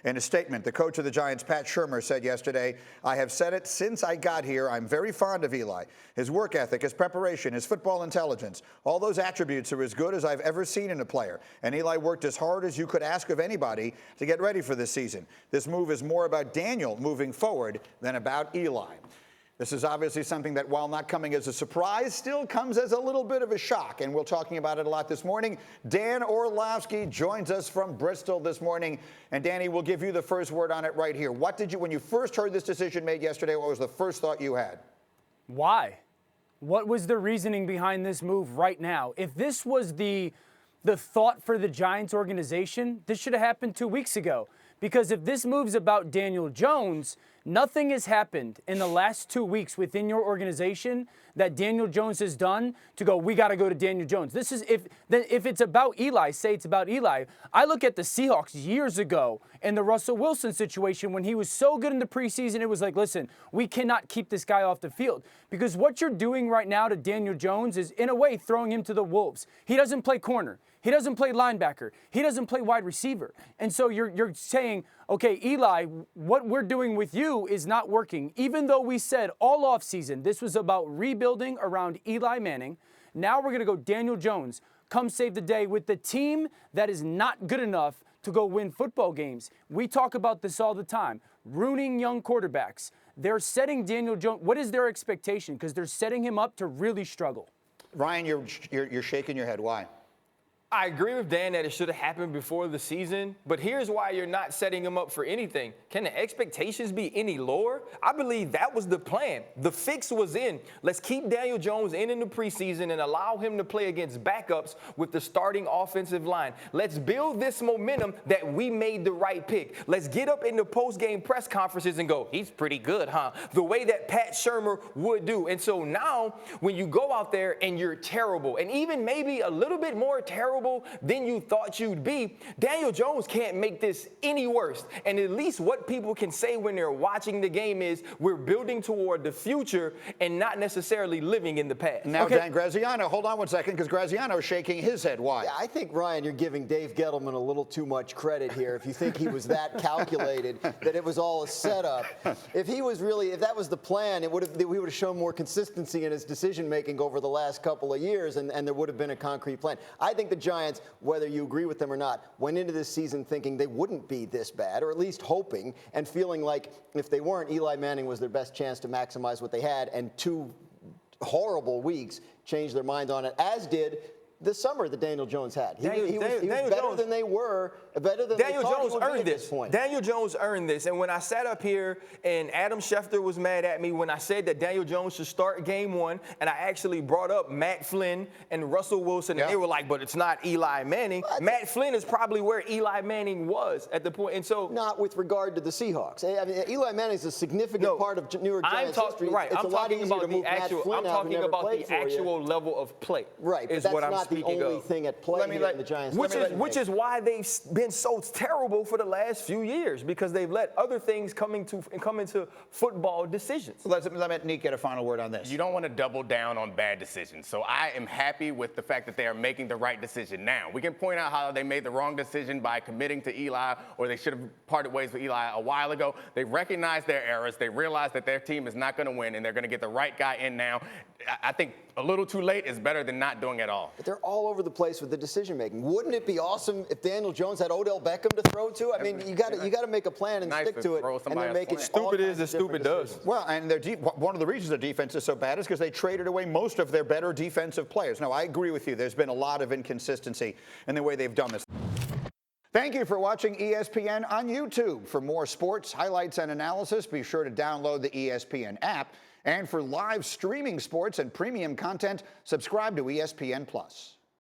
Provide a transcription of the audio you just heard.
In a statement, the coach of the Giants, Pat Shurmur, said yesterday, "I have said it since I got here. I'm very fond of Eli. His work ethic, his preparation, his football intelligence, all those attributes are as good as I've ever seen in a player. And Eli worked as hard as you could ask of anybody to get ready for this season. This move is more about Daniel moving forward than about Eli." This is obviously something that, while not coming as a surprise, still comes as a little bit of a shock, and we're talking about it a lot this morning. Dan Orlovsky joins us from Bristol this morning. And Danny, we'll give you the first word on it right here. What did you, when you first heard this decision made yesterday, what was the first thought you had? Why? What was the reasoning behind this move right now? If this was the thought for the Giants organization, this should have happened 2 weeks ago. Because if this move's about Daniel Jones, nothing has happened in the last 2 weeks within your organization that Daniel Jones has done to go, we got to go to Daniel Jones. This is if it's about Eli, say it's about Eli. I look at the Seahawks years ago in the Russell Wilson situation when he was so good in the preseason, it was like, listen, we cannot keep this guy off the field. Because what you're doing right now to Daniel Jones is, in a way, throwing him to the wolves. He doesn't play corner. He doesn't play linebacker. He doesn't play wide receiver. And so you're saying, okay, Eli, what we're doing with you is not working. Even though we said all offseason this was about rebuilding around Eli Manning, now we're going to go Daniel Jones, come save the day with the team that is not good enough to go win football games. We talk about this all the time, ruining young quarterbacks. They're setting Daniel Jones, what is their expectation? Because they're setting him up to really struggle. Ryan, you're shaking your head. Why? I agree with Dan that it should have happened before the season, but here's why you're not setting him up for anything. Can the expectations be any lower? I believe that was the plan. The fix was in. Let's keep Daniel Jones in the preseason and allow him to play against backups with the starting offensive line. Let's build this momentum that we made the right pick. Let's get up in the post-game press conferences and go, he's pretty good, huh? The way that Pat Shurmur would do. And so now when you go out there and you're terrible, and even maybe a little bit more terrible than you thought you'd be, Daniel Jones can't make this any worse. And at least what people can say when they're watching the game is we're building toward the future and not necessarily living in the past. Now, okay. Dan Graziano, hold on one second, because Graziano is shaking his head. Why? Yeah, I think, Ryan, you're giving Dave Gettleman a little too much credit here if you think he was that calculated, that it was all a setup. If that was the plan, we would have shown more consistency in his decision-making over the last couple of years, and there would have been a concrete plan. I think the Giants, whether you agree with them or not, went into this season thinking they wouldn't be this bad, or at least hoping and feeling like if they weren't, Eli Manning was their best chance to maximize what they had, and 2 horrible weeks changed their minds on it, as did the summer that Daniel Jones had. He was better than they were, better than Daniel Jones earned this point. Daniel Jones earned this. And when I sat up here and Adam Schefter was mad at me when I said that Daniel Jones should start game 1, and I actually brought up Matt Flynn and Russell Wilson, and they were like, but it's not Eli Manning. Matt Flynn is probably where Eli Manning was at the point. And so not with regard to the Seahawks. I mean, Eli Manning is a significant part of New York Giants history. Right. It's a lot easier to move Matt Flynn out who never played for you. I'm talking about the actual level of play. Right, but that's not the only thing at play here in the Giants. Which is why they've been so terrible for the last few years, because they've let other things come into football decisions. Let Nick get a final word on this. You don't want to double down on bad decisions. So I am happy with the fact that they are making the right decision now. We can point out how they made the wrong decision by committing to Eli, or they should have parted ways with Eli a while ago. They recognized their errors. They realized that their team is not going to win, and they're going to get the right guy in now. I think a little too late is better than not doing it at all. But they're all over the place with the decision making. Wouldn't it be awesome if Daniel Jones had Odell Beckham to throw to? I mean, you got to make a plan and stick to it, and they're making stupid is as stupid does. Well, and one of the reasons their defense is so bad is because they traded away most of their better defensive players. Now, I agree with you. There's been a lot of inconsistency in the way they've done this. Thank you for watching ESPN on YouTube. For more sports, highlights, and analysis, be sure to download the ESPN app. And for live streaming sports and premium content, subscribe to ESPN+.